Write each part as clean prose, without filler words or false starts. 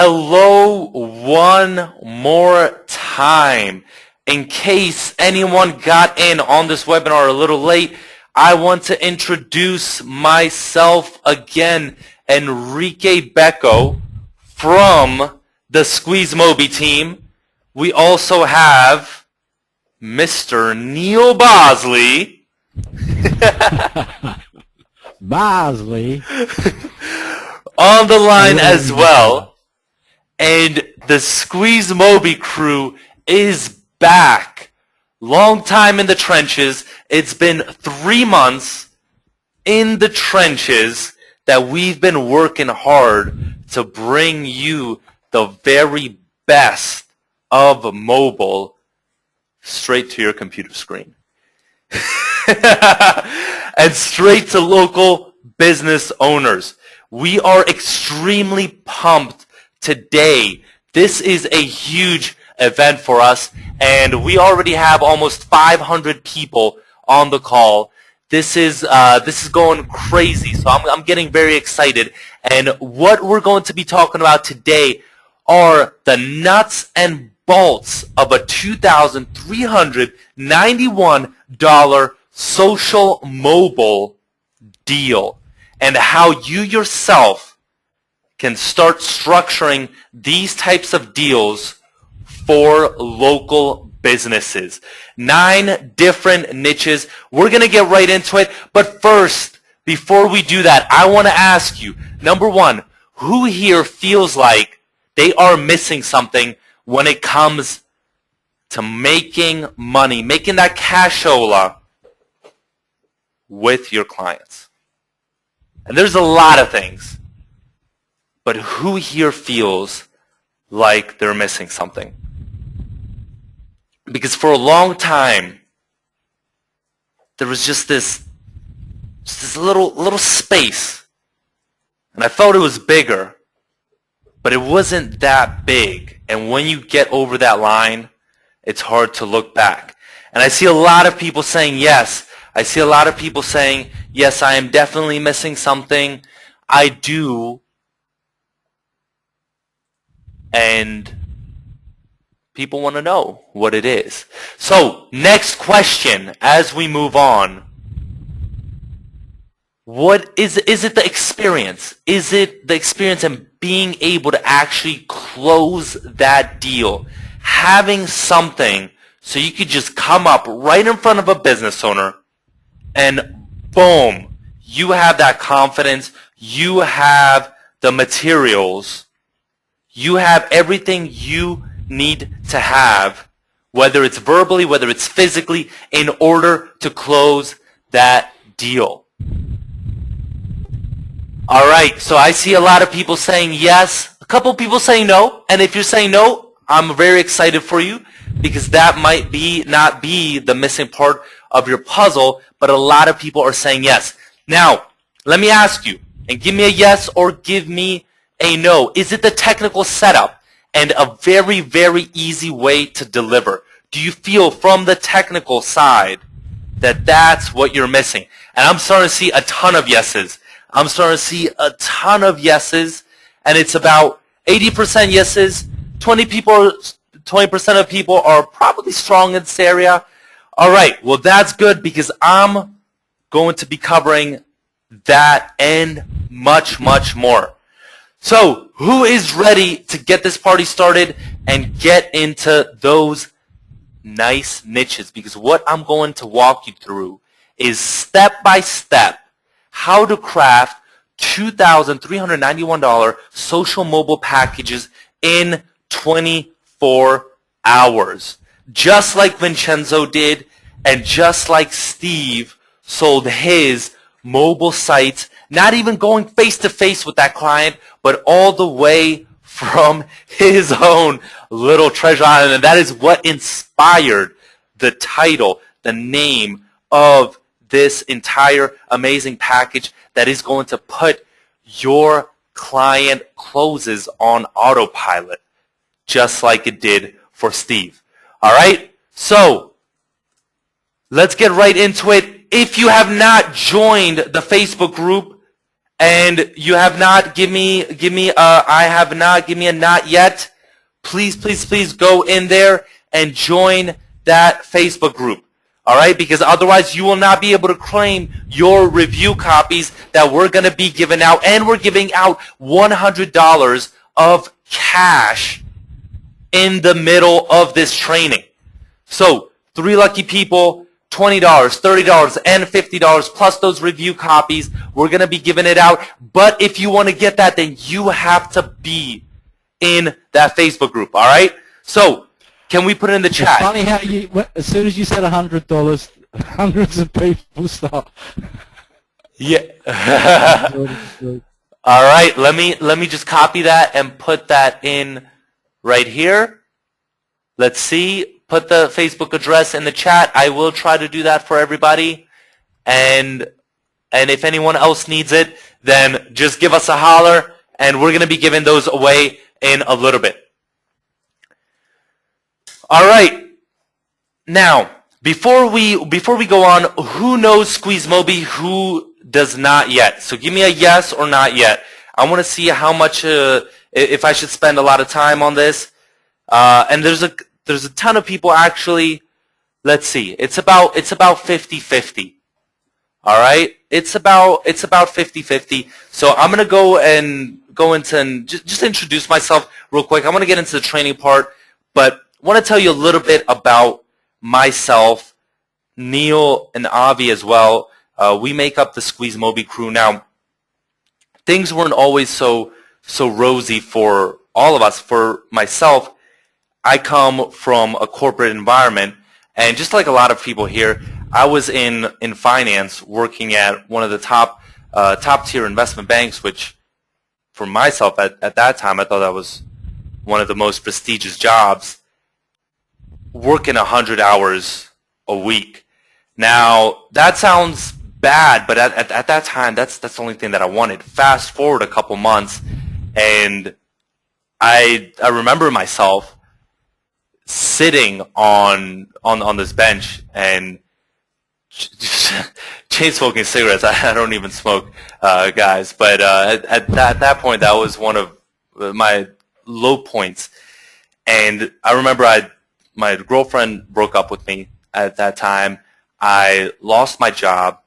Hello one more time. In case anyone got in on this webinar a little late, I want to introduce myself again, Enrique Becco from the SqueezeMobi team. We also have Mr. Neil Bosley. Bosley. On the line as well. And the SqueezeMobi crew is back. Long time in the trenches. It's been 3 months in the trenches that we've been working hard to bring you the very best of mobile straight to your computer screen. And straight to local business owners. We are extremely pumped today. This is a huge event for us, and we already have almost 500 people on the call. This is going crazy, so I'm getting very excited. And what we're going to be talking about today are the nuts and bolts of a $2,391 social mobile deal, and how you yourself can start structuring these types of deals for local businesses. 9 different niches. We're going to get right into it. But first, before we do that, I want to ask you, number one, who here feels like they are missing something when it comes to making money, making that cashola with your clients? And there's a lot of things. But who here feels like they're missing something? Because for a long time, there was just this little space. And I felt it was bigger, but it wasn't that big. And when you get over that line, it's hard to look back. And I see a lot of people saying yes. I see a lot of people saying, yes, I am definitely missing something. I do. And people want to know what it is. So, next question as we move on. What is it the experience? Is it the experience in being able to actually close that deal? Having something so you could just come up right in front of a business owner and boom, you have that confidence, you have the materials, you have everything you need to have, whether it's verbally, whether it's physically, in order to close that deal. All right, so I see a lot of people saying yes, a couple people saying no, and if you're saying no, I'm very excited for you because that might not be the missing part of your puzzle, but a lot of people are saying yes. Now, let me ask you, and give me a yes or give me a no. Is it the technical setup and a very, very easy way to deliver? Do you feel from the technical side that that's what you're missing? And I'm starting to see a ton of yeses. I'm starting to see a ton of yeses, and it's about 80% yeses. 20% of people are probably strong in this area. All right, well, that's good because I'm going to be covering that and much, much more. So, who is ready to get this party started and get into those nice niches? Because what I'm going to walk you through is step by step how to craft $2,391 social mobile packages in 24 hours. Just like Vincenzo did, and just like Steve sold his mobile sites, not even going face-to-face with that client, but all the way from his own little treasure island. And that is what inspired the title, the name of this entire amazing package that is going to put your client closes on autopilot, just like it did for Steve. All right? So, let's get right into it. If you have not joined the Facebook group and you have not give me a not yet, please go in there and join that Facebook group. All right, because otherwise you will not be able to claim your review copies that we're going to be giving out, and we're giving out $100 of cash in the middle of this training. So 3 lucky people, $20, $30, and $50 plus those review copies. We're going to be giving it out. But if you want to get that, then you have to be in that Facebook group. All right? So can we put it in the chat? It's funny how as soon as you said $100, hundreds of people start. Yeah. All right. Let me just copy that and put that in right here. Let's see. Put the Facebook address in the chat. I will try to do that for everybody. And if anyone else needs it, then just give us a holler, and we're going to be giving those away in a little bit. All right. Now, before we go on, who knows SqueezeMobi? Who does not yet? So give me a yes or not yet. I want to see how much, if I should spend a lot of time on this. And there's a ton of people actually. Let's see. It's about 50-50. All right. It's about 50-50. So I'm gonna go into and just introduce myself real quick. I'm gonna get into the training part, but I want to tell you a little bit about myself, Neil and Avi as well. We make up the SqueezeMobi crew. Now, things weren't always so rosy for all of us. For myself, I come from a corporate environment, and just like a lot of people here, I was in finance, working at one of the top tier investment banks, which for myself at that time, I thought that was one of the most prestigious jobs, working 100 hours a week. Now, that sounds bad, but at that time, that's the only thing that I wanted. Fast forward a couple months, and I remember myself sitting on this bench and chain smoking cigarettes. I don't even smoke, guys, but at that point, that was one of my low points. And I remember my girlfriend broke up with me at that time. I lost my job.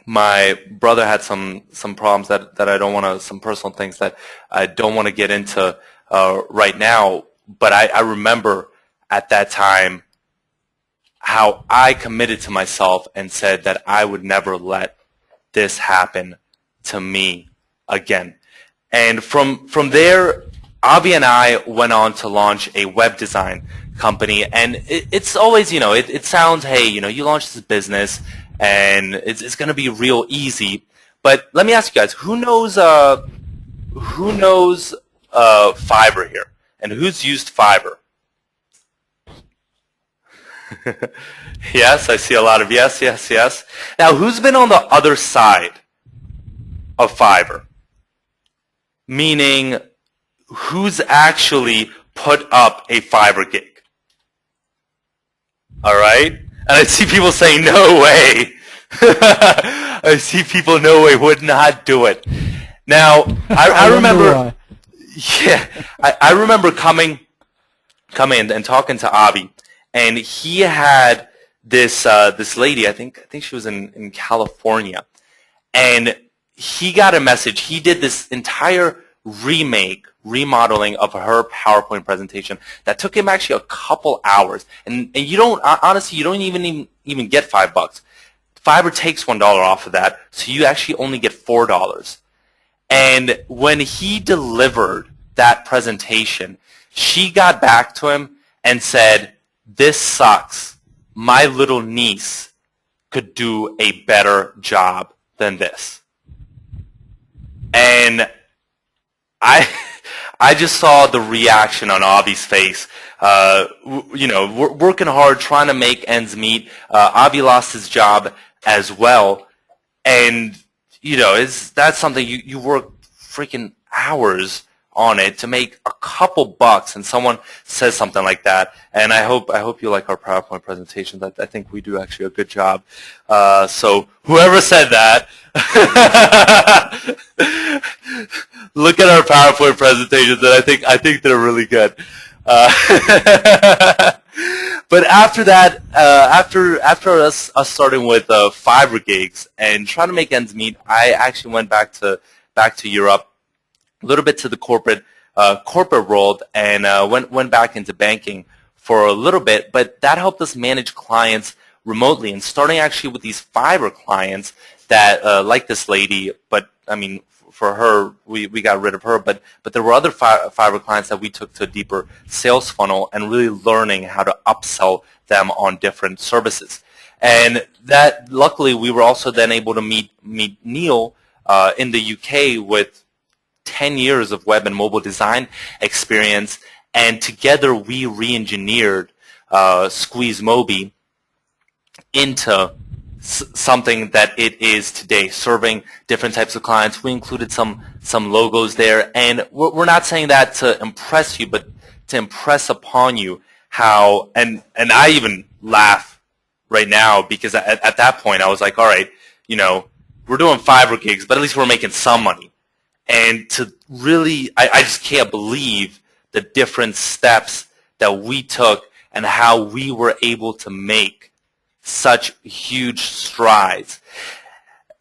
My brother had some problems that I don't want to, some personal things that I don't want to get into right now. But I remember at that time how I committed to myself and said that I would never let this happen to me again. And from there, Avi and I went on to launch a web design company. And it's always, it sounds, hey, you launch this business and it's going to be real easy. But let me ask you guys, who knows Fiverr here? And who's used Fiverr? Yes, I see a lot of yes. Now, who's been on the other side of Fiverr? Meaning, who's actually put up a Fiverr gig? All right? And I see people saying, no way. I see people, no way, would not do it. Now, I remember, yeah, I remember coming and talking to Avi, and he had this lady, I think she was in California, and he got a message. He did this entire remodeling of her PowerPoint presentation that took him actually a couple hours, and you don't, honestly, you don't even get $5. Fiverr takes $1 off of that, so you actually only get $4. And when he delivered that presentation, she got back to him and said, this sucks. My little niece could do a better job than this. And I just saw the reaction on Avi's face. We're working hard, trying to make ends meet. Avi lost his job as well. And, that's something you work freaking hours on it to make a couple bucks, and someone says something like that, and I hope you like our PowerPoint presentation. I think we do actually a good job. So whoever said that, look at our PowerPoint presentations, and I think they're really good. But after that, after us starting with Fiverr gigs and trying to make ends meet, I actually went back to Europe, a little bit to the corporate world, and went back into banking for a little bit. But that helped us manage clients remotely, and starting actually with these Fiverr clients that like this lady. But I mean, for her, we got rid of her, but there were other Fiverr clients that we took to a deeper sales funnel and really learning how to upsell them on different services. And that, luckily, we were also then able to meet Neil in the UK with 10 years of web and mobile design experience, and together we re-engineered SqueezeMobi into something that it is today, serving different types of clients. We included some logos there, and we're not saying that to impress you, but to impress upon you how, and I even laugh right now because at that point I was like, all right, you know, we're doing Fiverr gigs, but at least we're making some money. And to really, I just can't believe the different steps that we took and how we were able to make such huge strides.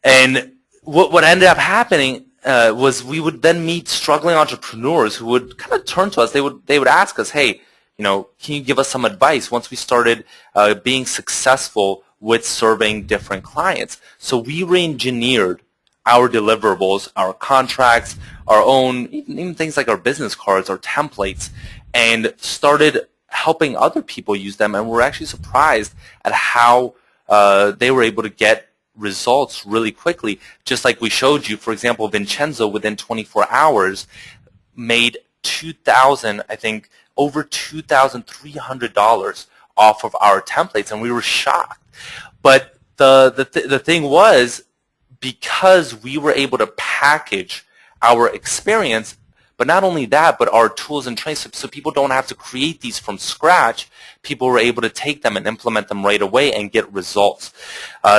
And what ended up happening was we would then meet struggling entrepreneurs who would kind of turn to us. They would ask us, hey, you know, can you give us some advice once we started being successful with serving different clients? So we re-engineered our deliverables, our contracts, our own, even things like our business cards, our templates, and started helping other people use them, and we're actually surprised at how they were able to get results really quickly. Just like we showed you, for example, Vincenzo within 24 hours made over $2,300 off of our templates, and we were shocked. But the thing was, because we were able to package our experience, but not only that, but our tools and trainings, so people don't have to create these from scratch. People were able to take them and implement them right away and get results.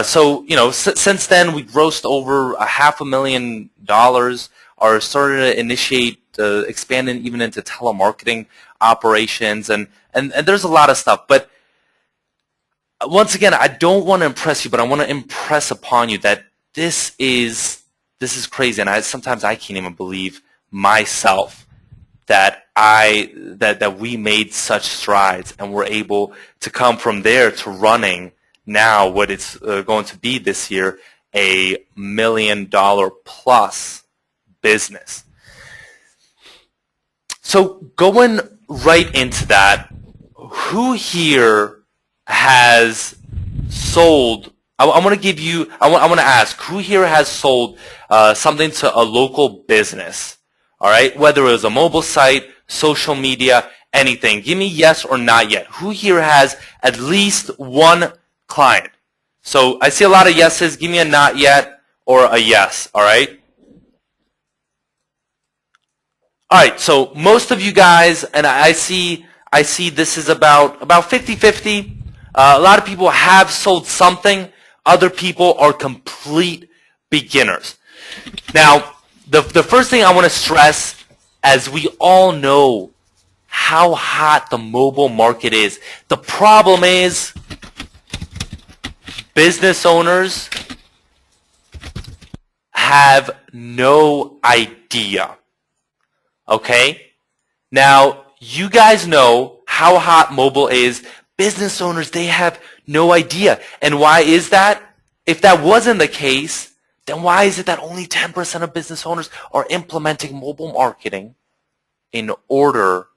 So, you know, since then, we've grossed over $500,000, are starting to initiate, expanding even into telemarketing operations, and there's a lot of stuff. But once again, I don't want to impress you, but I want to impress upon you that this is crazy, and sometimes I can't even believe myself that we made such strides and were able to come from there to running now what it's going to be this year, a $1 million plus business. So going right into that, who here has sold? I want to give you. I want to ask, who here has sold something to a local business? All right, whether it was a mobile site, social media, anything. Give me yes or not yet. Who here has at least one client? So I see a lot of yeses. Give me a not yet or a yes. All right. All right. So most of you guys, and I see this is about 50-50. A lot of people have sold something. Other people are complete beginners. Now, the first thing I want to stress, as we all know how hot the mobile market is, the problem is business owners have no idea. Okay? Now, you guys know how hot mobile is. Business owners, they have no idea. And why is that? If that wasn't the case, then why is it that only 10% of business owners are implementing mobile marketing in order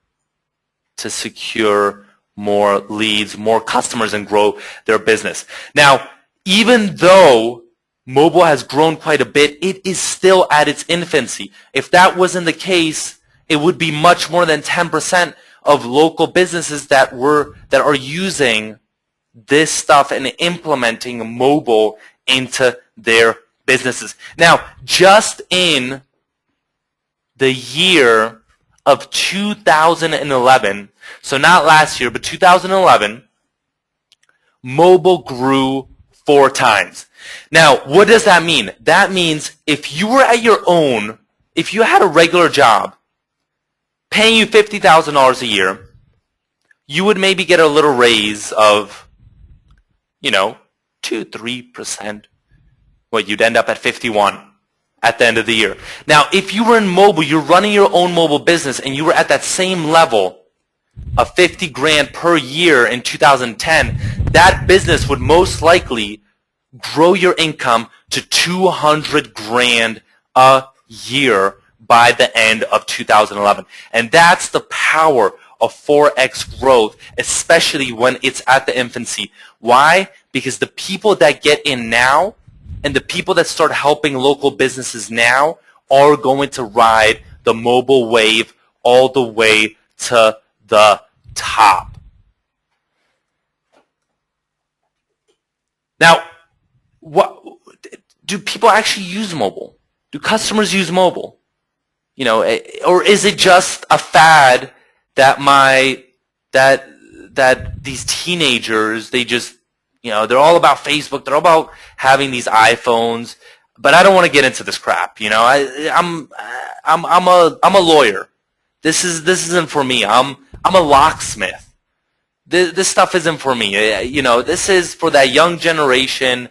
to secure more leads, more customers, and grow their business? Now, even though mobile has grown quite a bit, it is still at its infancy. If that wasn't the case, it would be much more than 10% of local businesses that are using this stuff and implementing mobile into their businesses. Now, just in the year of 2011, so not last year, but 2011, mobile grew 4 times. Now, what does that mean? That means if you were at your own, if you had a regular job paying you $50,000 a year, you would maybe get a little raise of, 2-3%. Well, you'd end up at 51 at the end of the year. Now, if you were in mobile, you're running your own mobile business, and you were at that same level of 50 grand per year in 2010, that business would most likely grow your income to 200 grand a year by the end of 2011. And that's the power of 4x growth, especially when it's at the infancy. Why? Because the people that get in now and the people that start helping local businesses now are going to ride the mobile wave all the way to the top. Now, what do people actually use mobile? Do customers use mobile? Or is it just a fad that these teenagers, they just, they're all about Facebook, they're all about having these iPhones, but I don't want to get into this crap. I'm a lawyer. This isn't for me. I'm a locksmith. This stuff isn't for me. This is for that young generation,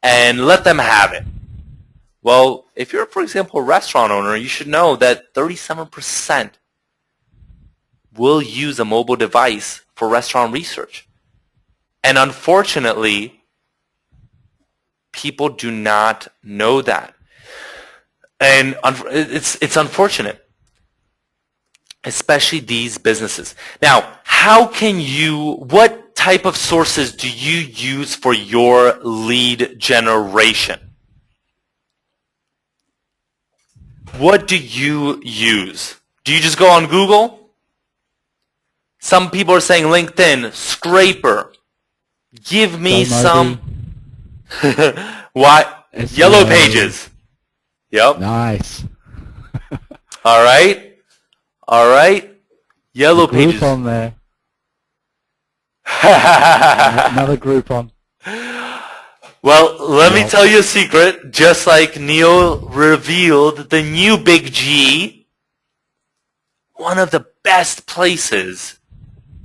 and let them have it. Well, if you're, for example, a restaurant owner, you should know that 37% will use a mobile device for restaurant research. And unfortunately, people do not know that. And it's unfortunate, especially these businesses. Now, what type of sources do you use for your lead generation? What do you use? Do you just go on Google? Some people are saying LinkedIn, Scraper. Give me some. What? Yellow Pages. Yep. Nice. All right. Yellow Pages. Groupon there. Another Groupon. Well, let me tell you a secret. Just like Neil revealed, the new Big G, one of the best places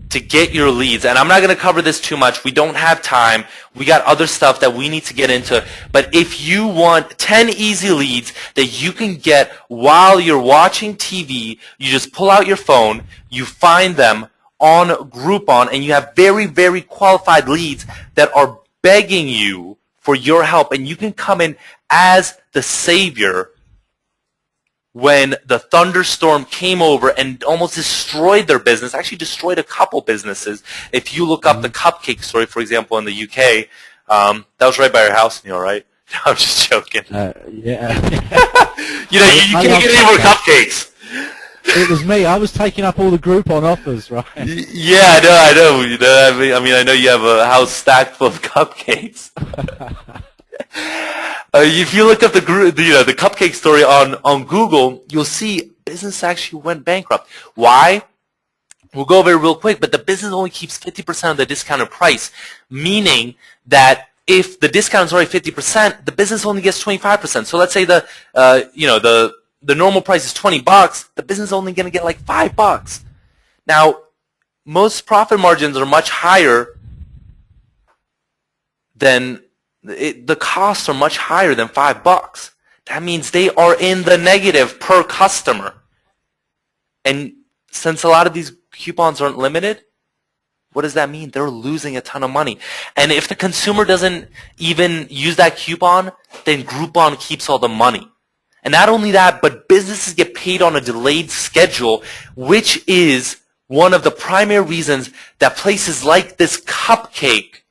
to get your leads. And I'm not going to cover this too much. We don't have time. We got other stuff that we need to get into. But if you want 10 easy leads that you can get while you're watching TV, you just pull out your phone, you find them on Groupon, and you have very, very qualified leads that are begging you for your help, and you can come in as the savior when the thunderstorm came over and almost destroyed their business, actually destroyed a couple businesses. If you look up the cupcake story, for example, in the UK, that was right by your house, Neil, right? No, I'm just joking. Yeah. You can't get any more cupcakes. It was me. I was taking up all the Groupon offers, right? Yeah, I know. I know you have a house stacked full of cupcakes. If you look up the cupcake story on Google, you'll see business actually went bankrupt. Why? We'll go over it real quick, but the business only keeps 50% of the discounted price, meaning that if the discount is already 50%, the business only gets 25%. So let's say the normal price is $20, the business is only going to get like $5. Now, most profit margins are much higher than the costs are much higher than $5. That means they are in the negative per customer. And since a lot of these coupons aren't limited, what does that mean? They're losing a ton of money. And if the consumer doesn't even use that coupon, then Groupon keeps all the money. And not only that, but businesses get paid on a delayed schedule, which is one of the primary reasons that places like this cupcake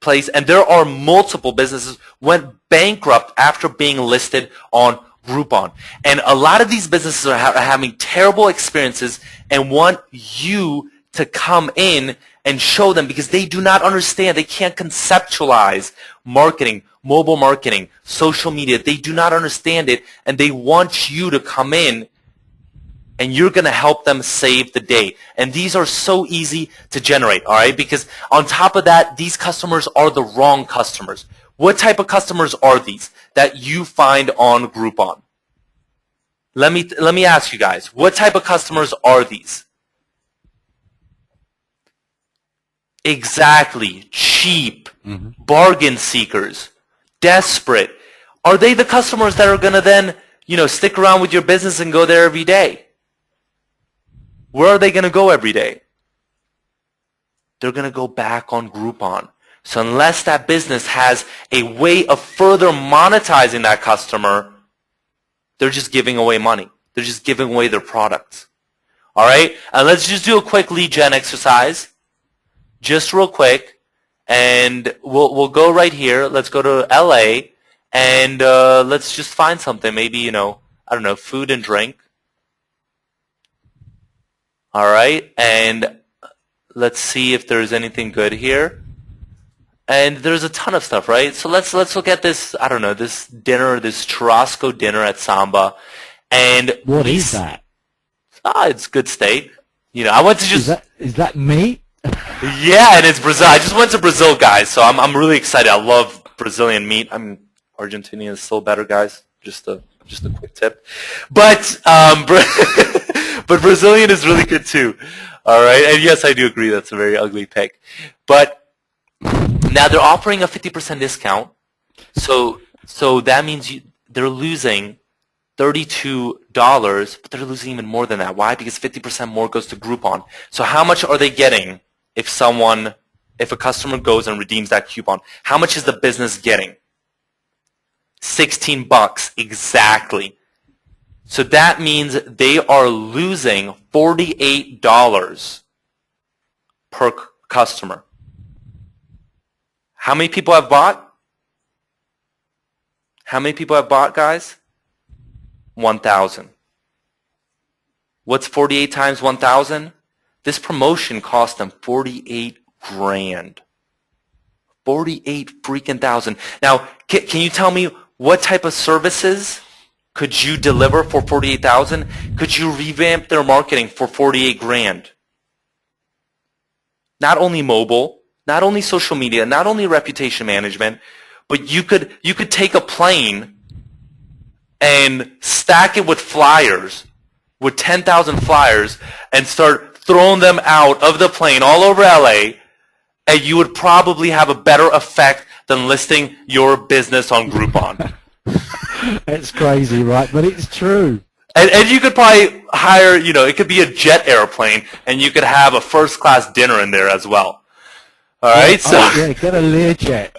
place, and there are multiple businesses, went bankrupt after being listed on Groupon. And a lot of these businesses are having terrible experiences and want you to come in and show them, because they do not understand. They can't conceptualize marketing, mobile marketing, social media. They do not understand it, and they want you to come in and you're going to help them save the day. And these are so easy to generate, all right? Because on top of that, these customers are the wrong customers. What type of customers are these that you find on Groupon? Let me ask you guys, what type of customers are these? Exactly. Cheap, bargain seekers, desperate. Are they the customers that are going to then, stick around with your business and go there every day? Where are they going to go every day? They're going to go back on Groupon. So unless that business has a way of further monetizing that customer, they're just giving away money. They're just giving away their products. All right? And let's just do a quick lead gen exercise. Just real quick. And we'll go right here. Let's go to LA. And let's just find something. Maybe, I don't know, food and drink. All right, and let's see if there's anything good here. And there's a ton of stuff, right? So let's look at this, I don't know, this dinner, this churrasco dinner at Samba. And what is that? It's good steak. I went to just... Is that meat? Yeah, and it's Brazil. I just went to Brazil, guys, so I'm really excited. I love Brazilian meat. Argentinian is still better, guys. Just a quick tip. But but Brazilian is really good too. All right, and yes, I do agree that's a very ugly pick. But now they're offering a 50% discount, so that means they're losing $32, but they're losing even more than that. Why? Because 50% more goes to Groupon. So how much are they getting if a customer goes and redeems that coupon? How much is the business getting? $16 exactly. So that means they are losing $48 per customer. How many people have bought? How many people have bought, guys? 1,000. What's 48 times 1,000? This promotion cost them 48 grand. 48 freaking thousand. Now, can you tell me what type of services could you deliver for 48,000? Could you revamp their marketing for 48 grand? Not only mobile, not only social media, not only reputation management, but you could take a plane and stack it with flyers, with 10,000 flyers, and start throwing them out of the plane all over LA, and you would probably have a better effect than listing your business on Groupon. It's crazy, right? But it's true. And you could probably hire, it could be a jet airplane, and you could have a first-class dinner in there as well. All right? Yeah, get a Learjet.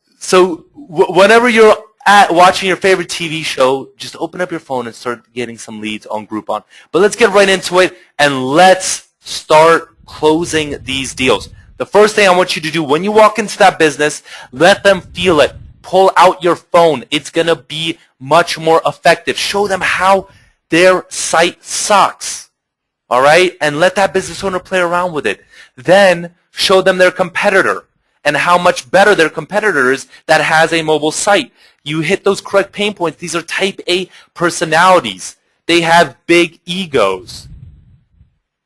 So whenever you're watching your favorite TV show, just open up your phone and start getting some leads on Groupon. But let's get right into it, and let's start closing these deals. The first thing I want you to do when you walk into that business, let them feel it. Pull out your phone. It's going to be much more effective. Show them how their site sucks. All right? And let that business owner play around with it. Then show them their competitor and how much better their competitor is that has a mobile site. You hit those correct pain points. These are type A personalities. They have big egos.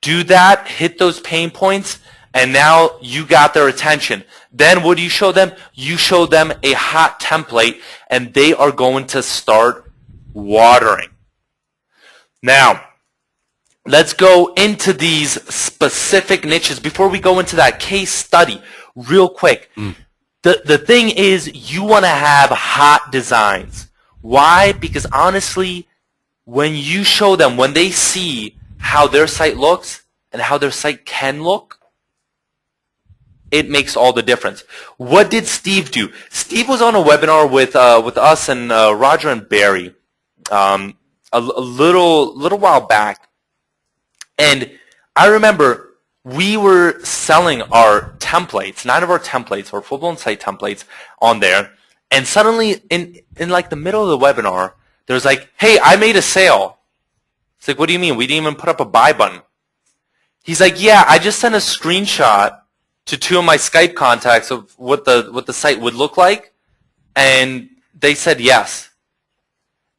Do that, hit those pain points, and now you got their attention. Then what do you show them? You show them a hot template, and they are going to start watering. Now, let's go into these specific niches. Before we go into that case study, real quick, the thing is you want to have hot designs. Why? Because honestly, when you show them, when they see how their site looks and how their site can look, it makes all the difference. What did Steve do? Steve was on a webinar with us and Roger and Barry a little while back, and I remember we were selling our templates, 9 of our templates, our full-blown site templates on there, and suddenly in like the middle of the webinar, there's like, hey, I made a sale. It's like, what do you mean? We didn't even put up a buy button. He's like, yeah, I just sent a screenshot to 2 of my Skype contacts of what the site would look like, and they said yes.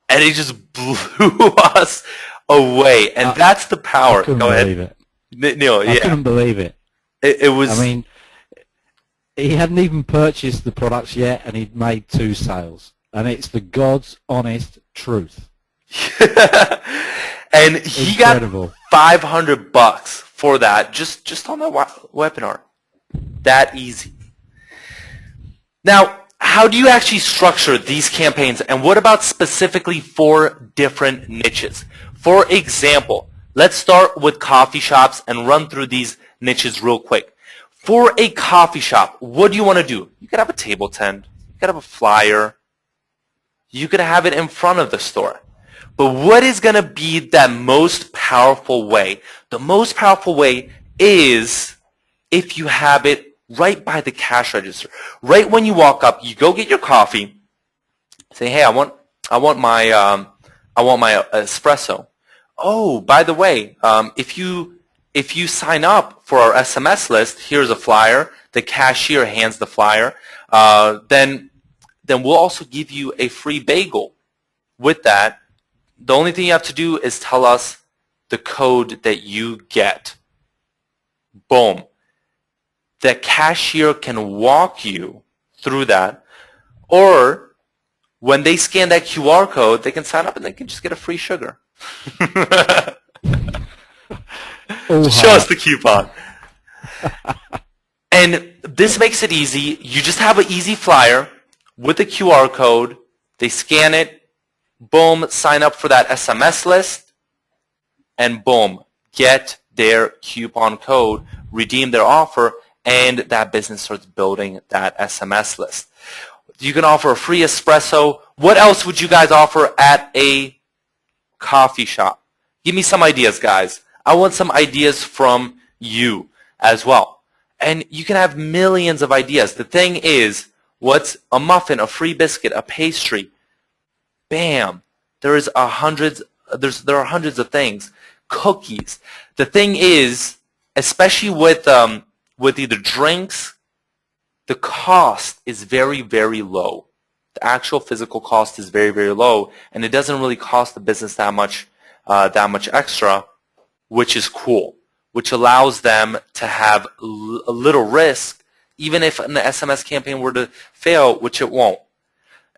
And it just blew us away. And that's the power. I couldn't Go believe ahead. it. Neil, I couldn't believe it. It was... I mean, he hadn't even purchased the products yet, and he'd made 2 sales. And it's the God's honest truth. And he Incredible. got $500 for that just on that webinar. That easy. Now, how do you actually structure these campaigns, and what about specifically for different niches? For example, let's start with coffee shops and run through these niches real quick. For a coffee shop, what do you want to do? You could have a table tent. You could have a flyer. You could have it in front of the store. But what is going to be that most powerful way? The most powerful way is if you have it right by the cash register. Right when you walk up, you go get your coffee. Say, hey, I want my espresso. Oh, by the way, if you sign up for our SMS list, here's a flyer. The cashier hands the flyer. Then we'll also give you a free bagel with that. The only thing you have to do is tell us the code that you get. Boom. The cashier can walk you through that, or when they scan that QR code, they can sign up and they can just get a free sugar. Just show us the coupon. And this makes it easy. You just have an easy flyer with the QR code. They scan it, boom, sign up for that SMS list, and boom, get their coupon code, redeem their offer, and that business starts building that SMS list. You can offer a free espresso. What else would you guys offer at a coffee shop? Give me some ideas, guys. I want some ideas from you as well. And you can have millions of ideas. The thing is, what's a muffin, a free biscuit, a pastry? Bam. There are hundreds of things. Cookies. The thing is, especially with either drinks, the cost is very, very low. The actual physical cost is very, very low, and it doesn't really cost the business that much extra, which is cool, which allows them to have a little risk, even if an SMS campaign were to fail, which it won't.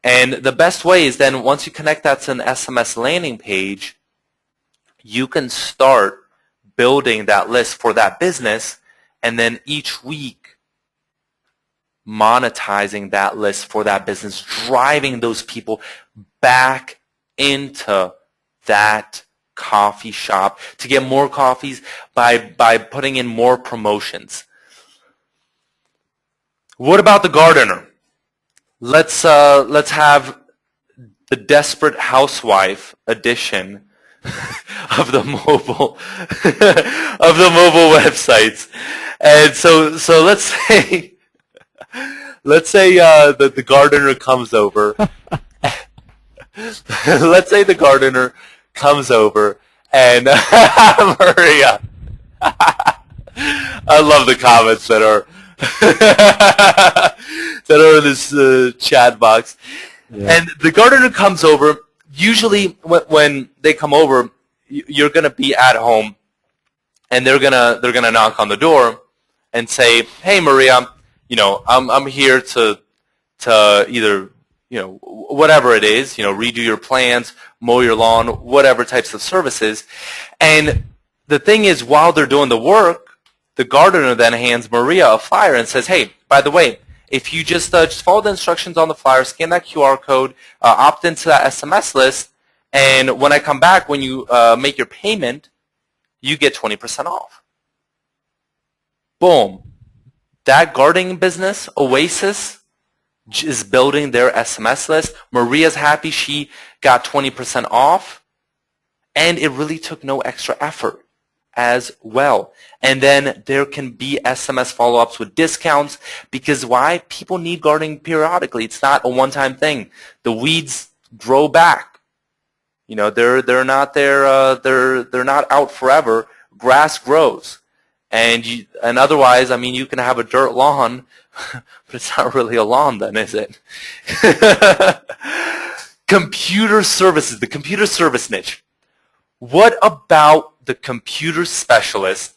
And the best way is then once you connect that to an SMS landing page, you can start building that list for that business, and then each week monetizing that list for that business, driving those people back into that coffee shop to get more coffees by putting in more promotions. What about the gardener? Let's have the Desperate Housewife edition of the mobile websites. And so let's say the gardener comes over. Let's say the gardener comes over and Maria. I love the comments that are in this chat box. Yeah. And the gardener comes over. Usually when they come over, you're going to be at home, and they're gonna knock on the door and say, "Hey, Maria, I'm here to either whatever it is, redo your plants, mow your lawn, whatever types of services." And the thing is, while they're doing the work, the gardener then hands Maria a flyer and says, "Hey, by the way, if you just follow the instructions on the flyer, scan that QR code, opt into that SMS list, and when I come back, when you make your payment, you get 20% off." Boom. That gardening business, Oasis, is building their SMS list. Maria's happy she got 20% off, and it really took no extra effort as well. And then there can be SMS follow-ups with discounts, because why? People need gardening periodically. It's not a one-time thing. The weeds grow back. They're not there. They're not out forever. Grass grows, and otherwise, you can have a dirt lawn But it's not really a lawn then, is it? Computer services, the computer service niche. What about the computer specialist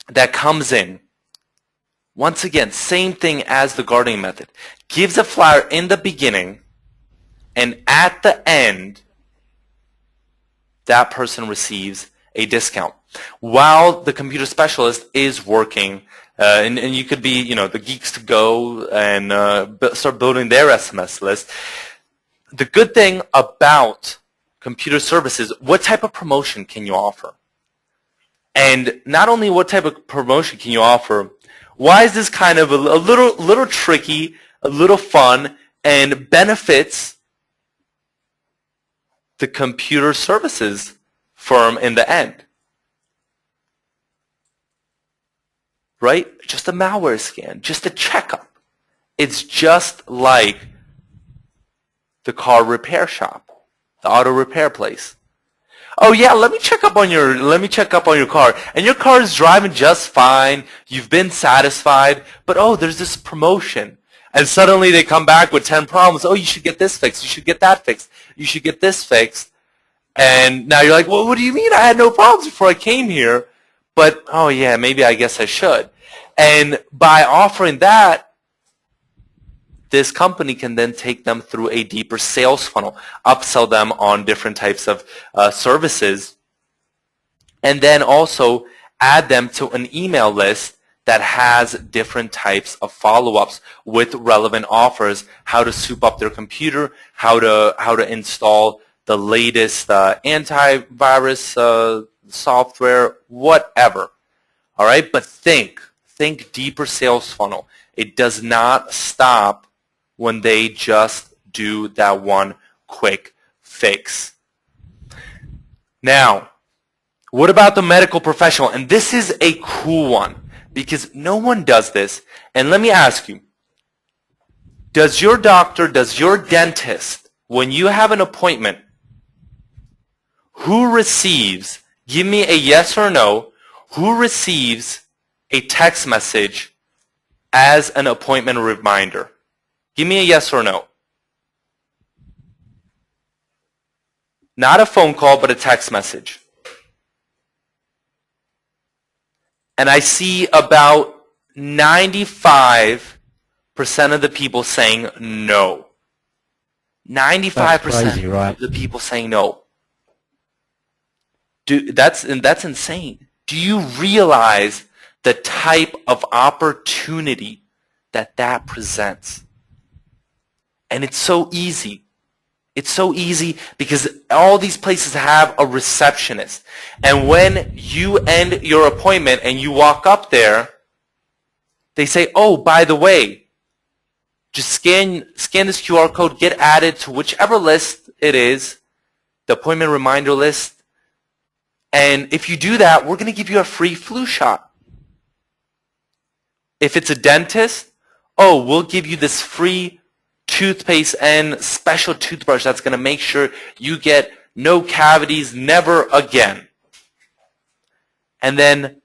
that comes in? Once again, same thing as the gardening method. Gives a flyer in the beginning, and at the end, that person receives a discount. While the computer specialist is working, and you could be, the geeks to go and start building their SMS list. The good thing about computer services, what type of promotion can you offer? And not only what type of promotion can you offer, why is this kind of a little tricky, a little fun, and benefits the computer services firm in the end? Right? Just a malware scan, just a checkup. It's just like the car repair shop, the auto repair place. Oh yeah, let me check up on your car. And your car is driving just fine. You've been satisfied, but oh, there's this promotion. And suddenly they come back with 10 problems. Oh, you should get this fixed. You should get that fixed. You should get this fixed. And now you're like, well, what do you mean? I had no problems before I came here. But, oh yeah, maybe I guess I should. And by offering that, this company can then take them through a deeper sales funnel, upsell them on different types of services, and then also add them to an email list that has different types of follow-ups with relevant offers, how to soup up their computer, how to install the latest antivirus software, whatever. All right, but think deeper sales funnel. It does not stop when they just do that one quick fix. Now, what about the medical professional? And this is a cool one because no one does this. And let me ask you, does your doctor, does your dentist, when you have an appointment, who receives, give me a yes or no, who receives a text message as an appointment reminder? Give me a yes or no. Not a phone call, but a text message. And I see about 95% of the people saying no. 95% That's crazy, right? of the people saying no. That's insane. Do you realize the type of opportunity that presents? And it's so easy. It's so easy because all these places have a receptionist. And when you end your appointment and you walk up there, they say, oh, by the way, just scan this QR code, get added to whichever list it is, the appointment reminder list. And if you do that, we're going to give you a free flu shot. If it's a dentist, oh, we'll give you this free toothpaste and special toothbrush that's going to make sure you get no cavities, never again. And then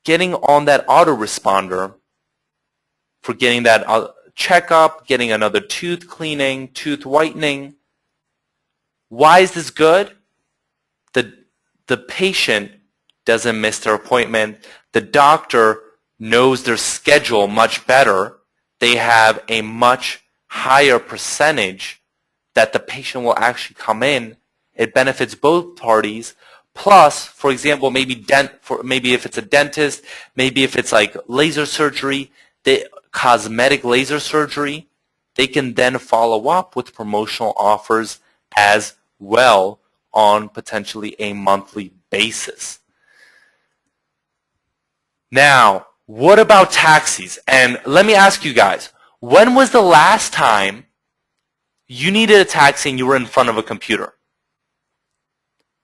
getting on that autoresponder for getting that checkup, getting another tooth cleaning, tooth whitening. Why is this good? The patient doesn't miss their appointment. The doctor knows their schedule much better. They have a much higher percentage that the patient will actually come in. It benefits both parties. Plus, for example, maybe if it's a dentist, maybe if it's like laser surgery, cosmetic laser surgery, they can then follow up with promotional offers as well on potentially a monthly basis. Now, what about taxis? And let me ask you guys, when was the last time you needed a taxi and you were in front of a computer?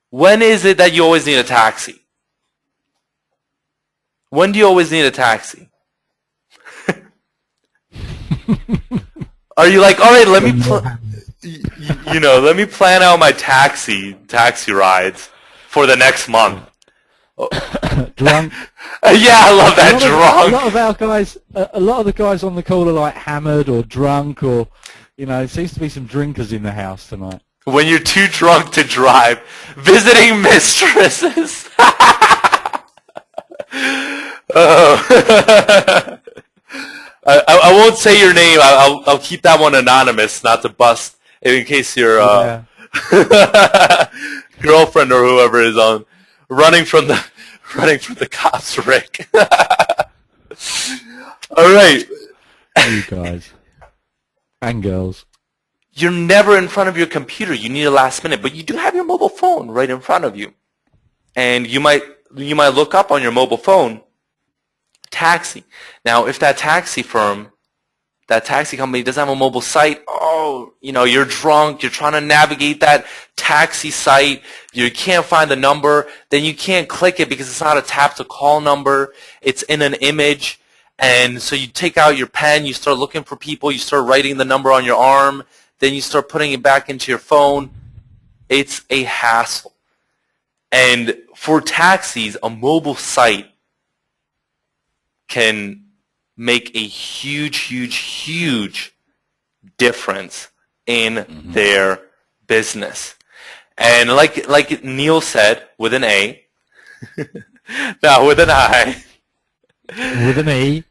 When is it that you always need a taxi? When do you always need a taxi? Are you like, all right, let me let me plan out my taxi rides for the next month. Drunk. Yeah, I love that, A drunk. lot of our guys, a lot of the guys on the call are like hammered or drunk, or it seems to be some drinkers in the house tonight. When you're too drunk to drive, visiting mistresses. Oh. I won't say your name. I'll keep that one anonymous, not to bust, in case your girlfriend or whoever is on running from the cops, Rick. All right. You guys and girls. You're never in front of your computer. You need a last minute, but you do have your mobile phone right in front of you, and you might look up on your mobile phone, taxi. Now, if that taxi company doesn't have a mobile site, you're drunk, you're trying to navigate that taxi site, you can't find the number, then you can't click it because it's not a tap to call number, it's in an image, and so you take out your pen, you start looking for people, you start writing the number on your arm, then you start putting it back into your phone. It's a hassle. And for taxis, a mobile site can make a huge, huge, huge difference in their business. And like Neil said, with an A, now with an I, with an E,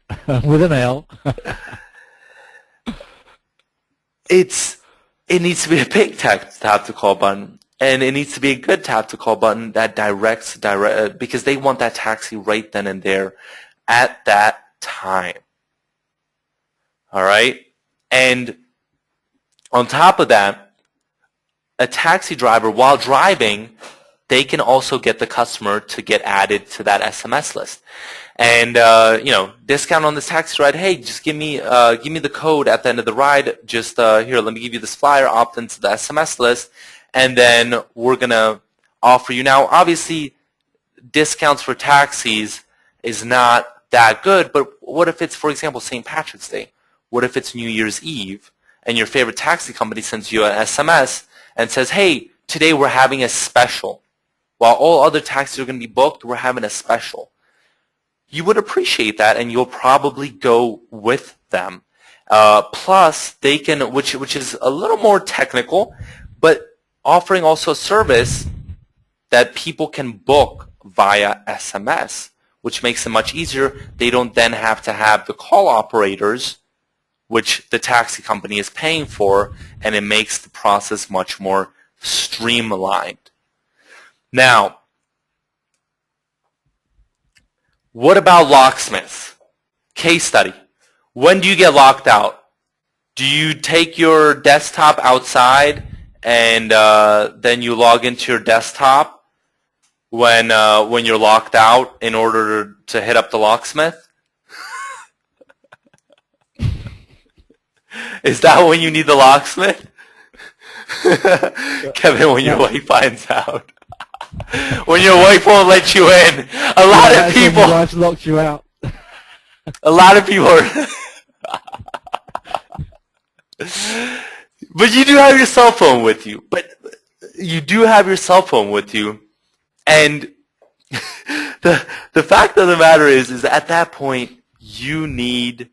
with an L. It needs to be a big tap to call button, and it needs to be a good tap to call button that directs because they want that taxi right then and there at that time. All right? And on top of that, a taxi driver, while driving, they can also get the customer to get added to that SMS list. And discount on this taxi ride. Hey, just give me the code at the end of the ride. Just here, let me give you this flyer. Opt into the SMS list, and then we're gonna offer you. Now, obviously, discounts for taxis is not that good. But what if it's, for example, St. Patrick's Day? What if it's New Year's Eve, and your favorite taxi company sends you an SMS and says, "Hey, today we're having a special. While all other taxis are going to be booked, we're having a special." You would appreciate that, and you'll probably go with them. Plus, they can, which is a little more technical, but offering also a service that people can book via SMS, which makes it much easier. They don't then have to have the call operators, which the taxi company is paying for, and it makes the process much more streamlined. Now, what about locksmiths? Case study. When do you get locked out? Do you take your desktop outside and then you log into your desktop when you're locked out in order to hit up the locksmith? Is that when you need the locksmith? Kevin, when your wife finds out. When your wife won't let you in. A lot of people. Your wife locks you out. A lot of people are. But you do have your cell phone with you. And the fact of the matter is at that point, you need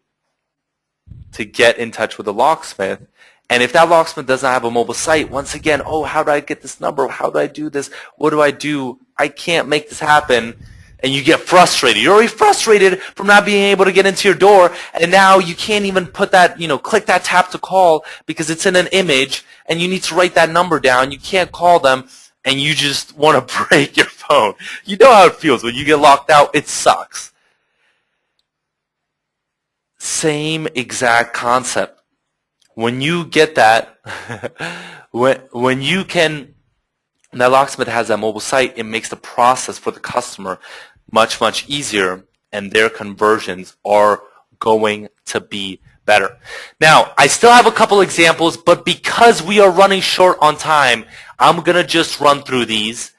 to get in touch with the locksmith. And if that locksmith doesn't have a mobile site, once again, how do I get this number? How do I do this? What do I do? I can't make this happen. And you get frustrated. You're already frustrated from not being able to get into your door, and now you can't even put that, click that tap to call because it's in an image, and you need to write that number down. You can't call them, and you just want to break your phone. You know how it feels when you get locked out. It sucks. Same exact concept. When you get that, when you can, that locksmith has that mobile site, it makes the process for the customer much, much easier, and their conversions are going to be better. Now, I still have a couple examples, but because we are running short on time, I'm going to just run through these.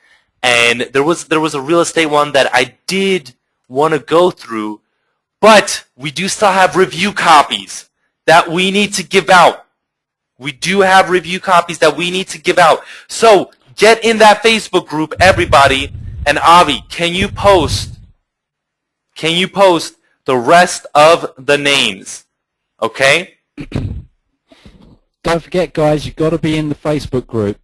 And there was a real estate one that I did want to go through, but we do still have review copies that we need to give out. We do have review copies that we need to give out. So get in that Facebook group, everybody. And Avi, can you post the rest of the names? Okay? Don't forget, guys, you've got to be in the Facebook group.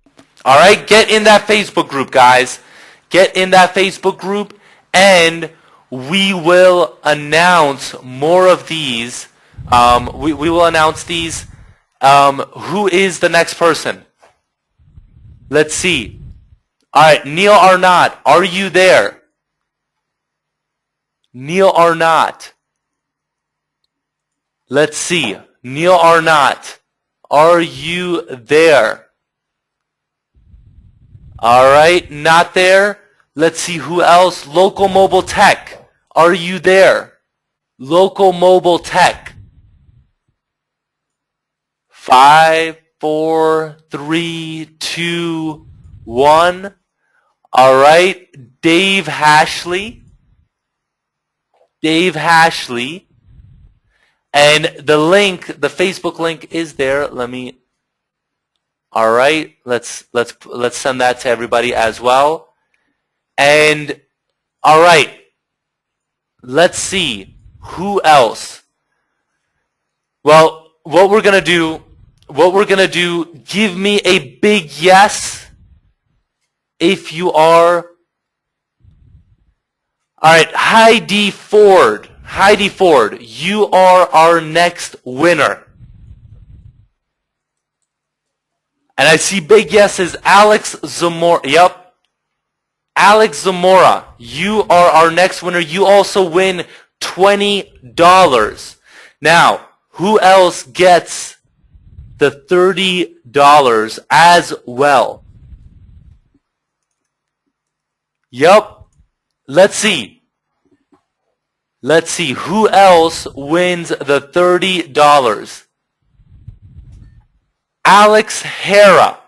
All right, get in that Facebook group, guys. Get in that Facebook group, and we will announce more of these. We will announce these. Who is the next person? Let's see. All right, Neil Arnott, are you there? Neil Arnott. Let's see. Neil Arnott, are you there? All right, not there. Let's see who else. Local Mobile Tech, are you there? Local Mobile Tech. 5, 4, 3, 2, 1. All right, Dave Hashley. Dave Hashley. And the link, the Facebook link is there. Let me. All right, let's send that to everybody as well. And all right, let's see who else. Well, what we're gonna do, give me a big yes if you are. All right, Heidi Ford, you are our next winner. And I see big yeses. Alex Zamora, yep. Alex Zamora, you are our next winner. You also win $20. Now, who else gets the $30 as well? Yep. Let's see. Let's see. Who else wins the $30? Alex Hera.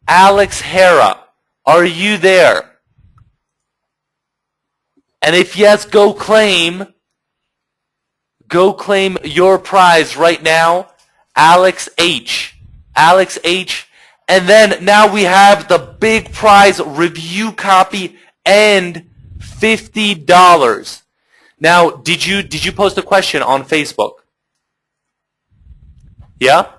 Alex Hera, are you there? And if yes, go claim your prize right now. Alex H. Alex H. And then now we have the big prize review copy and $50. Now, did you post a question on Facebook? Yeah?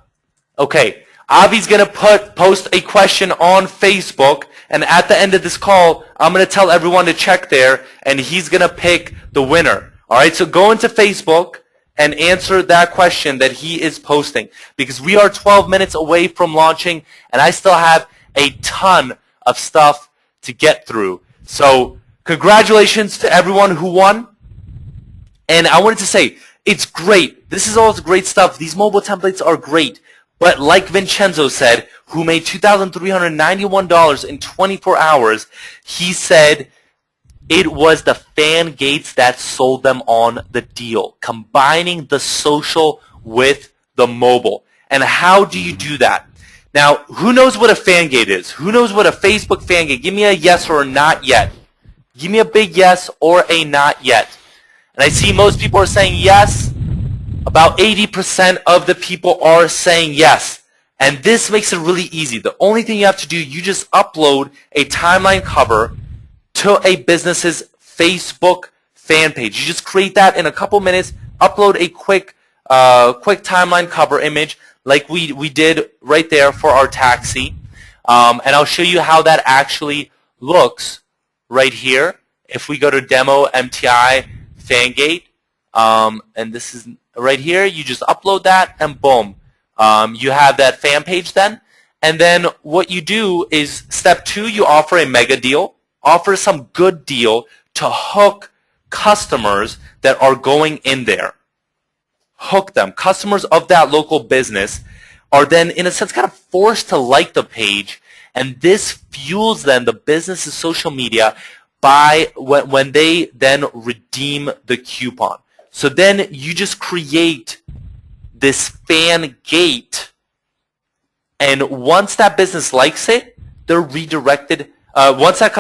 Okay. Avi's going to post a question on Facebook, and at the end of this call, I'm going to tell everyone to check there, and he's going to pick the winner. All right, so go into Facebook and answer that question that he is posting, because we are 12 minutes away from launching, and I still have a ton of stuff to get through. So congratulations to everyone who won. And I wanted to say, it's great. This is all great stuff. These mobile templates are great. But like Vincenzo said, who made $2,391 in 24 hours, he said it was the fan gates that sold them on the deal, combining the social with the mobile. And how do you do that? Now, who knows what a fan gate is? Who knows what a Facebook fan gate? Give me a yes or a not yet. Give me a big yes or a not yet. And I see most people are saying yes. About 80% of the people are saying yes. And this makes it really easy. The only thing you have to do, you just upload a timeline cover to a business's Facebook fan page. You just create that in a couple minutes, upload a quick timeline cover image like we did right there for our taxi. And I'll show you how that actually looks right here. If we go to Demo MTI Fangate, and this is right here, you just upload that and boom. You have that fan page then. And then what you do is step 2, you offer a mega deal. Offer some good deal to hook customers that are going in there. Hook them. Customers of that local business are then, in a sense, kind of forced to like the page. And this fuels then the business's social media by when they then redeem the coupon. So then you just create this fan gate, and once that business likes it, they're redirected. Once that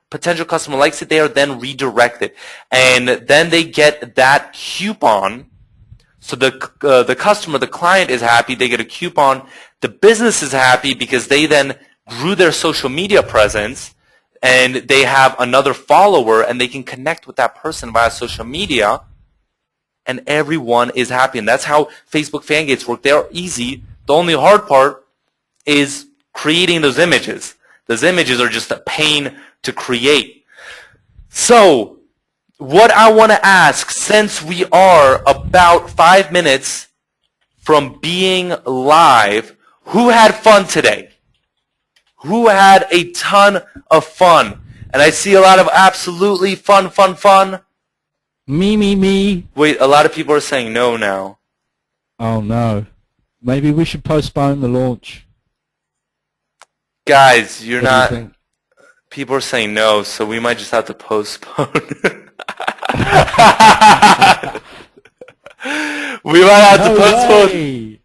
potential customer likes it, they are then redirected, and then they get that coupon. So the customer, the client is happy, they get a coupon. The business is happy because they then grew their social media presence, and they have another follower and they can connect with that person via social media, and everyone is happy. And that's how Facebook fan gates work. They are easy. The only hard part is creating those images. Those images are just a pain to create. So what I want to ask, since we are about 5 minutes from being live, who had fun today? Who had a ton of fun? And I see a lot of absolutely fun. Me. Wait, a lot of people are saying no now. Oh, no. Maybe we should postpone the launch. Guys, you're What do you not... think? People are saying no, so we might just have to postpone. We might have to postpone. Way.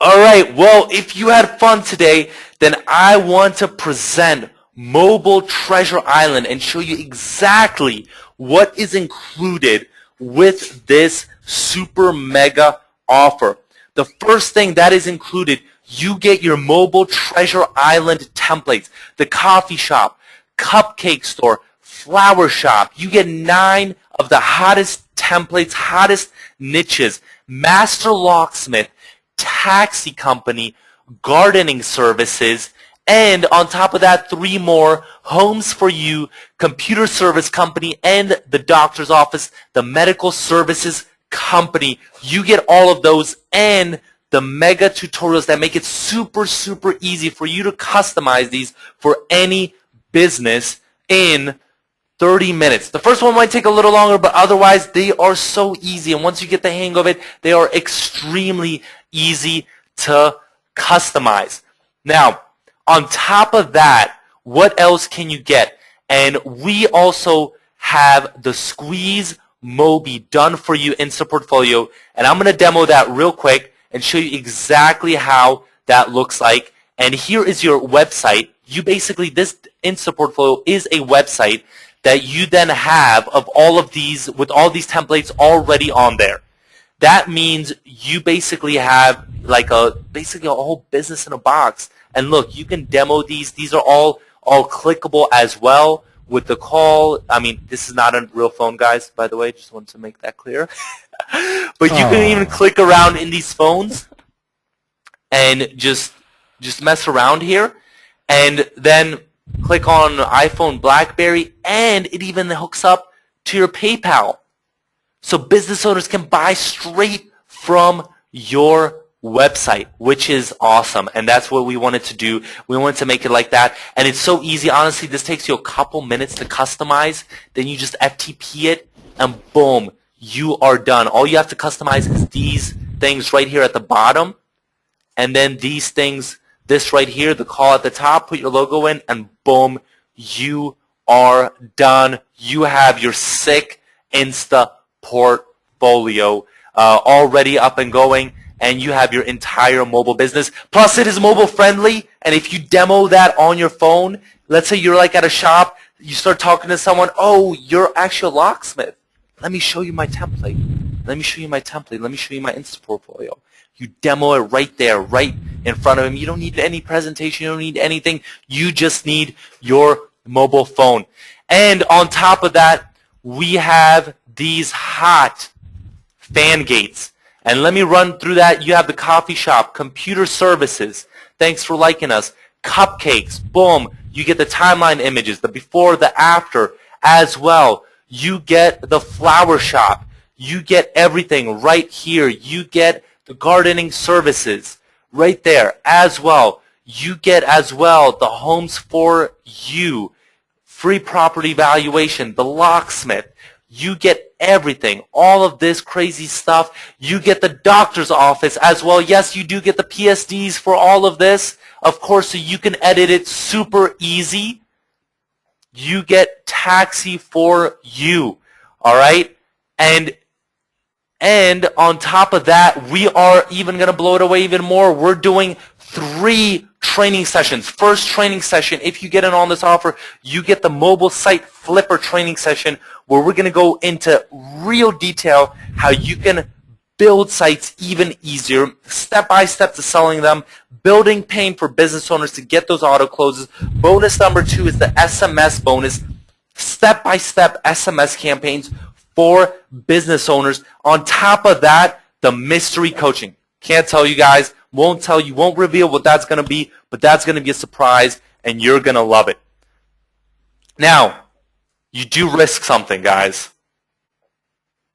All right, well, if you had fun today, then I want to present Mobile Treasure Island and show you exactly what is included with this super mega offer. The first thing that is included, you get your Mobile Treasure Island templates, the coffee shop, cupcake store, flower shop. You get 9 of the hottest templates, hottest niches, master locksmith, taxi company, gardening services, and on top of that, 3 more, homes for you, computer service company, and the doctor's office, the medical services company. You get all of those and the mega tutorials that make it super easy for you to customize these for any business in 30 minutes. The first one might take a little longer, but otherwise they are so easy. And once you get the hang of it, they are extremely easy to customize. Now, on top of that, what else can you get? And we also have the SqueezeMobi done for you Insta Portfolio. And I'm going to demo that real quick and show you exactly how that looks like. And here is your website. You basically, this Insta Portfolio is a website that you then have of all of these, with all these templates already on there. That means you basically have like basically a whole business in a box. And look, you can demo these. These are all clickable as well with the call. I mean, this is not a real phone, guys, by the way. Just wanted to make that clear. But you can even click around in these phones and just mess around here. And then click on iPhone, BlackBerry, and it even hooks up to your PayPal. So business owners can buy straight from your website, which is awesome. And that's what we wanted to do. We wanted to make it like that. And it's so easy. Honestly, this takes you a couple minutes to customize. Then you just FTP it, and boom, you are done. All you have to customize is these things right here at the bottom. And then these things, this right here, the call at the top, put your logo in, and boom, you are done. You have your sick Insta portfolio already up and going, and you have your entire mobile business. Plus, it is mobile friendly, and if you demo that on your phone, let's say you're like at a shop, you start talking to someone, oh, you're actually a locksmith. Let me show you my template. Let me show you my template. Let me show you my Insta portfolio. You demo it right there, right in front of him. You don't need any presentation. You don't need anything. You just need your mobile phone. And on top of that, we have these hot fan gates. And let me run through that. You have the coffee shop, computer services. Thanks for liking us. Cupcakes. Boom. You get the timeline images, the before, the after as well. You get the flower shop. You get everything right here. You get the gardening services right there as well. You get as well the homes for you, free property valuation, the locksmith. You get everything, all of this crazy stuff. You get the doctor's office as well. Yes, you do get the PSDs for all of this, of course, so you can edit it super easy. You get taxi for you, all right? And on top of that, we are even going to blow it away even more. We're doing 3 training sessions. First training session, if you get in on this offer, you get the mobile site flipper training session where we're going to go into real detail how you can build sites even easier, step-by-step to selling them, building pain for business owners to get those auto closes. Bonus number 2 is the SMS bonus, step-by-step SMS campaigns for business owners. On top of that, the mystery coaching. Can't tell you guys, won't tell you, won't reveal what that's going to be, but that's going to be a surprise, and you're going to love it. Now, you do risk something, guys.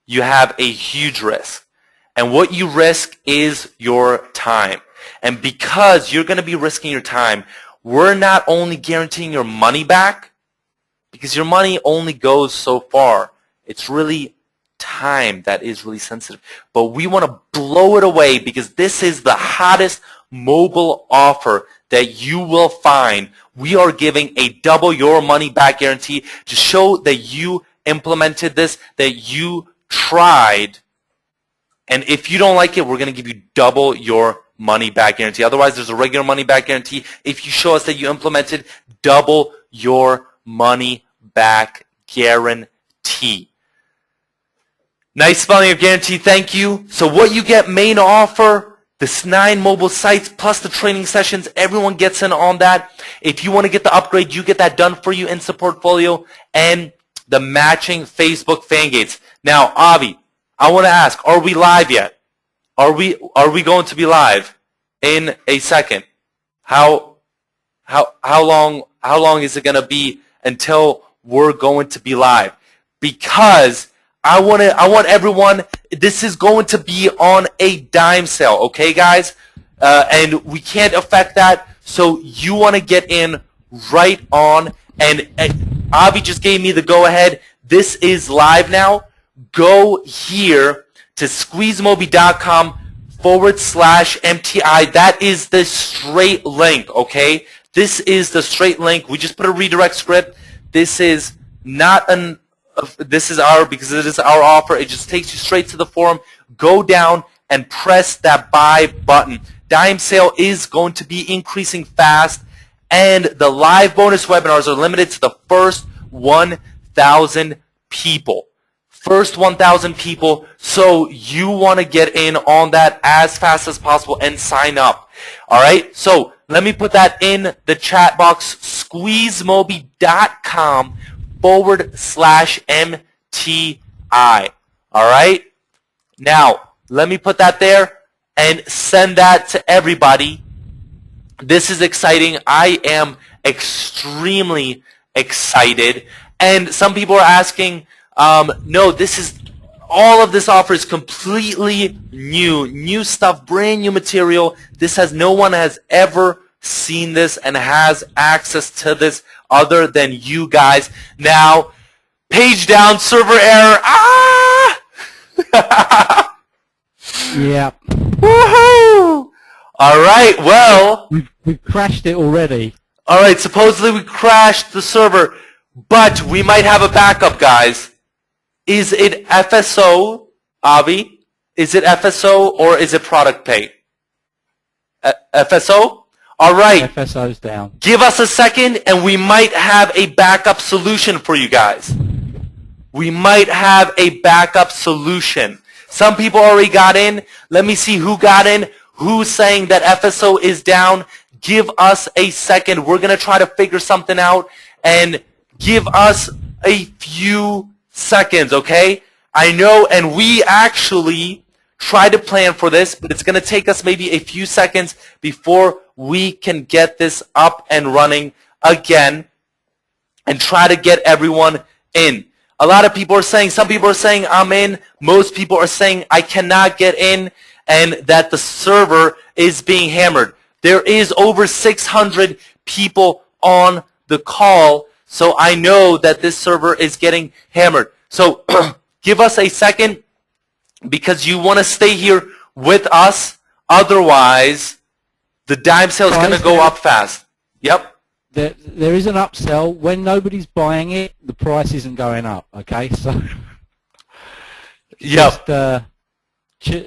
You have a huge risk. And what you risk is your time. And because you're going to be risking your time, we're not only guaranteeing your money back, because your money only goes so far. It's really time that is really sensitive. But we want to blow it away because this is the hottest mobile offer that you will find. We are giving a double your money back guarantee to show that you implemented this, that you tried, and if you don't like it, we're going to give you double your money back guarantee. Otherwise, there's a regular money back guarantee. If you show us that you implemented, double your money back guarantee. Nice spelling of guarantee, thank you. So what you get, main offer, this 9 mobile sites plus the training sessions, everyone gets in on that. If you want to get the upgrade, you get that done for you in the portfolio, and the matching Facebook fan gates. Now, Avi, I want to ask, are we live yet? Are we going to be live in a second? How long is it going to be until we're going to be live? Because I want everyone, this is going to be on a dime sale, okay, guys? And we can't affect that, so you want to get in right on. And Avi just gave me the go-ahead. This is live now. Go here to SqueezeMobi.com/MTI. That is the straight link, okay? This is the straight link. We just put a redirect script. This is not an, this is our, because it is our offer. It just takes you straight to the forum. Go down and press that buy button. Dime sale is going to be increasing fast, and the live bonus webinars are limited to the first 1,000 people. First 1,000 people, so you want to get in on that as fast as possible and sign up. All right, so let me put that in the chat box, SqueezeMobi.com/MTI. All right, now let me put that there and send that to everybody. This is exciting. I am extremely excited. And some people are asking, no, this is, all of this offer is completely new stuff, brand new material. No one has ever seen this and has access to this other than you guys. Now, page down, server error. Ah! Yeah. Woohoo! All right, well. We've crashed it already. All right, supposedly we crashed the server, but we might have a backup, guys. Is it FSO, Avi? Is it FSO or is it product pay? FSO? All right. FSO's down. Give us a second and we might have a backup solution for you guys. We might have a backup solution. Some people already got in. Let me see who got in. Who's saying that FSO is down? Give us a second. We're going to try to figure something out, and give us a few seconds, okay? I know, and we actually tried to plan for this, but it's going to take us maybe a few seconds before we can get this up and running again and try to get everyone in. A lot of people are saying, some people are saying I'm in, most people are saying I cannot get in, and that the server is being hammered. There is over 600 people on the call, so I know that this server is getting hammered. So give us a second, because you want to stay here with us. Otherwise, the dime sale is going to go up fast. Yep. There is an upsell. When nobody's buying it, the price isn't going up, okay? So yep. Just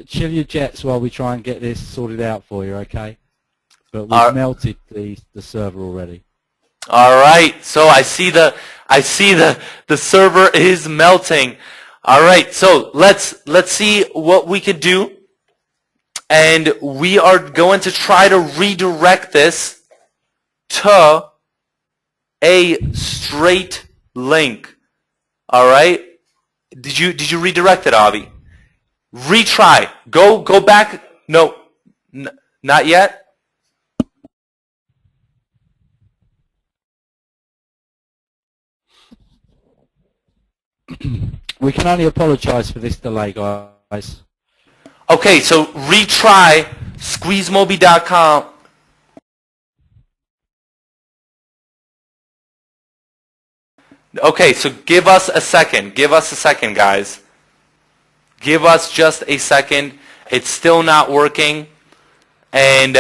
chill your jets while we try and get this sorted out for you, okay? But we've melted the server already. All right. So I see the server is melting. All right, so let's see what we could do, and we are going to try to redirect this to a straight link. All right, did you redirect it, Avi? Retry. Go back. No, not yet. We can only apologise for this delay, guys. Okay, so retry SqueezeMobi.com. Okay, so give us a second. Give us a second, guys. Give us just a second. It's still not working. And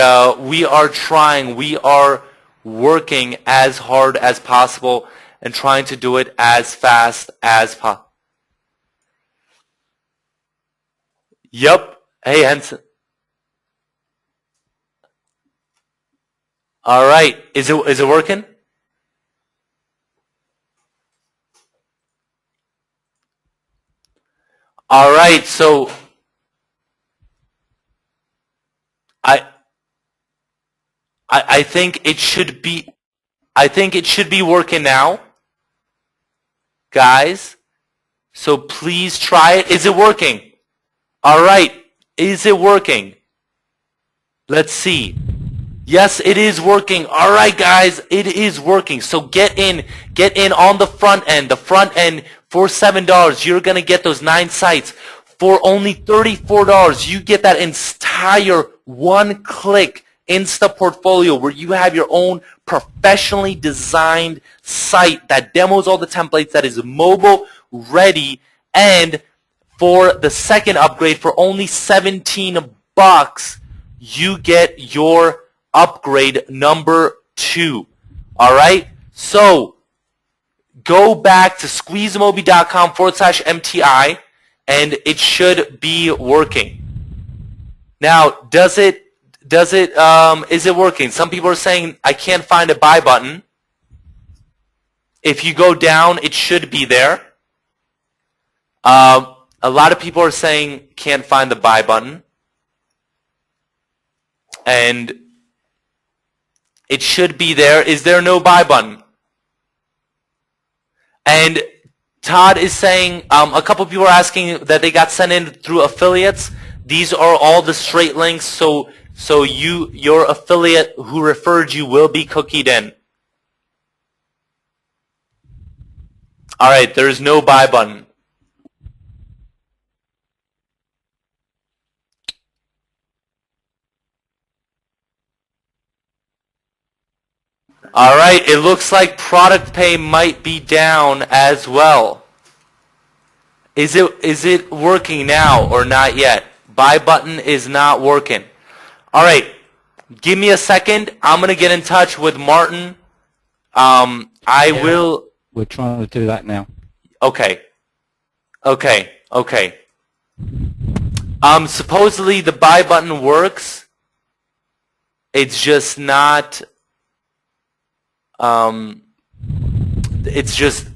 we are trying. We are working as hard as possible and trying to do it as fast as possible. Yep. Hey, Henson. All right. Is it working? All right. So I think it should be working now, guys. So please try it. Is it working? All right. Is it working? Let's see. Yes, it is working. All right, guys, it is working. So get in on the front end. The front end for $7. You're gonna get those 9 sites for only $34. You get that entire one-click Insta portfolio where you have your own professionally designed site that demos all the templates, that is mobile ready, and for the second upgrade for only $17, you get your upgrade number 2. All right? So go back to SqueezeMobi.com/MTI and it should be working. Now, is it working? Some people are saying I can't find a buy button. If you go down, it should be there. A lot of people are saying can't find the buy button. And it should be there. Is there no buy button? And Todd is saying, a couple people are asking that they got sent in through affiliates. These are all the straight links, so your affiliate who referred you will be cookied in. All right, there is no buy button. All right, it looks like product pay might be down as well. Is it working now or not yet? Buy button is not working. All right, give me a second. I'm going to get in touch with Martin. We're trying to do that now. Okay. Supposedly the buy button works. It's just not... it's just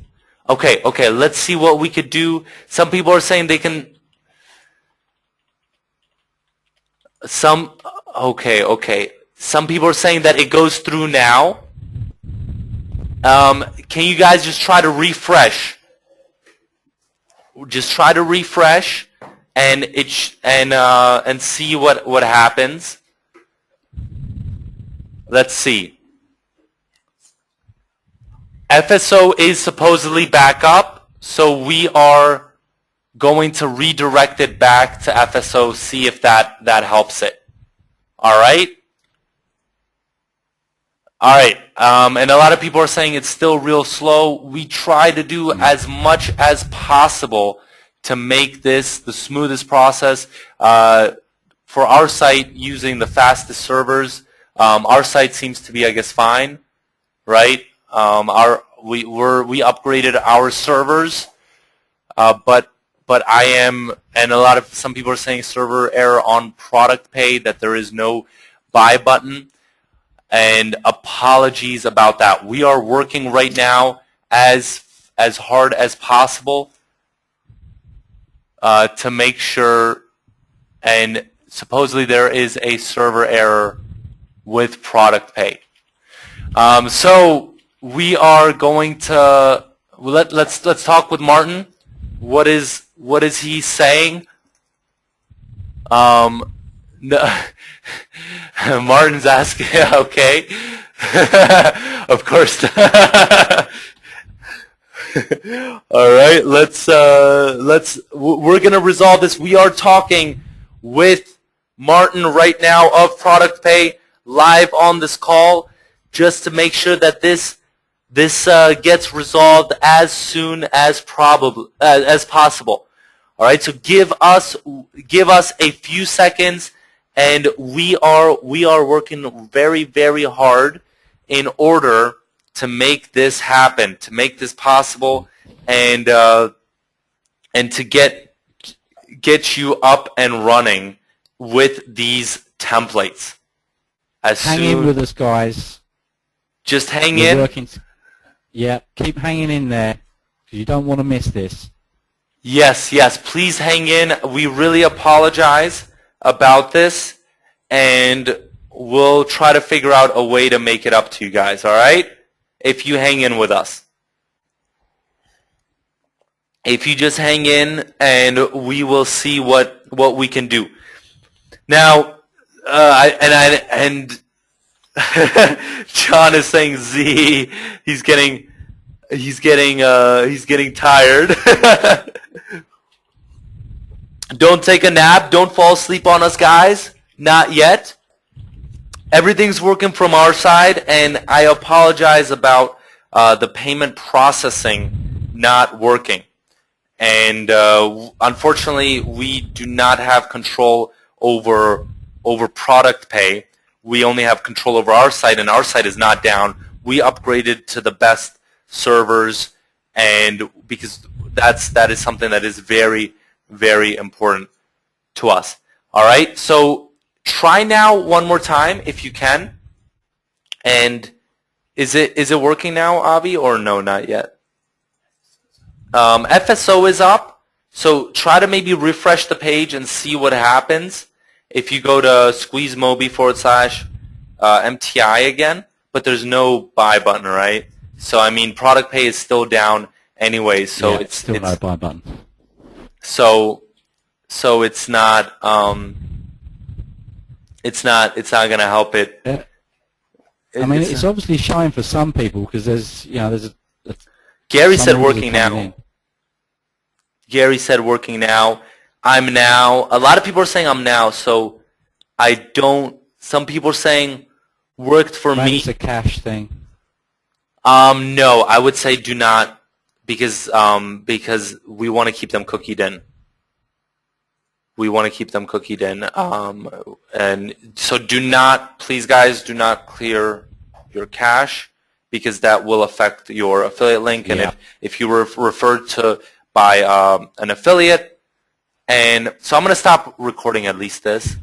okay, let's see what we could do. Some people are saying they can some people are saying that it goes through now. Can you guys just try to refresh? Just try to refresh and and see what happens. Let's see. FSO is supposedly back up, so we are going to redirect it back to FSO, see if that helps it. All right? All right. And a lot of people are saying it's still real slow. We try to do as much as possible to make this the smoothest process. For our site, using the fastest servers, our site seems to be, I guess, fine, right? We upgraded our servers, but some people are saying server error on product pay, that there is no buy button, and apologies about that. We are working right now as hard as possible. to make sure, and supposedly there is a server error with product pay. So we are going to let's talk with Martin. What is he saying? No, Martin's asking. Okay, of course. All right, we're gonna resolve this. We are talking with Martin right now of Product Pay live on this call, just to make sure that this gets resolved as soon as possible. All right, so give us a few seconds, and we are working very, very hard in order to make this happen, to make this possible, and to get you up and running with these templates. Hang in with us, guys. Just hang We're in. Working yeah, keep hanging in there, because you don't want to miss this. Yes, please hang in. We really apologize about this, and we'll try to figure out a way to make it up to you guys, all right? If you hang in with us. If you just hang in, and we will see what we can do. Now, John is saying Z. He's getting tired. Don't take a nap. Don't fall asleep on us, guys. Not yet. Everything's working from our side, and I apologize about the payment processing not working. And unfortunately, we do not have control over product pay. We only have control over our site, and our site is not down. We upgraded to the best servers, and because that is something that is very, very important to us. All right, so try now one more time if you can. And is it working now, Avi, or no, not yet? FSO is up, so try to maybe refresh the page and see what happens if you go to SqueezeMobi/MTI again, but there's no buy button, right? So I mean, product pay is still down anyway, so yeah, it's still no buy button. So it's not gonna help it. Yeah. I mean, it's obviously showing for some people because there's a Gary said working now. Gary said working now. I'm now. A lot of people are saying I'm now, so I don't. Some people are saying worked for Maybe me. It's a cache thing. No, I would say do not, because we want to keep them cookied in. We want to keep them cookied in, and so do not, please guys, do not clear your cache, because that will affect your affiliate link. And Yeah. if you were referred to by an affiliate, and so I'm going to stop recording at least this.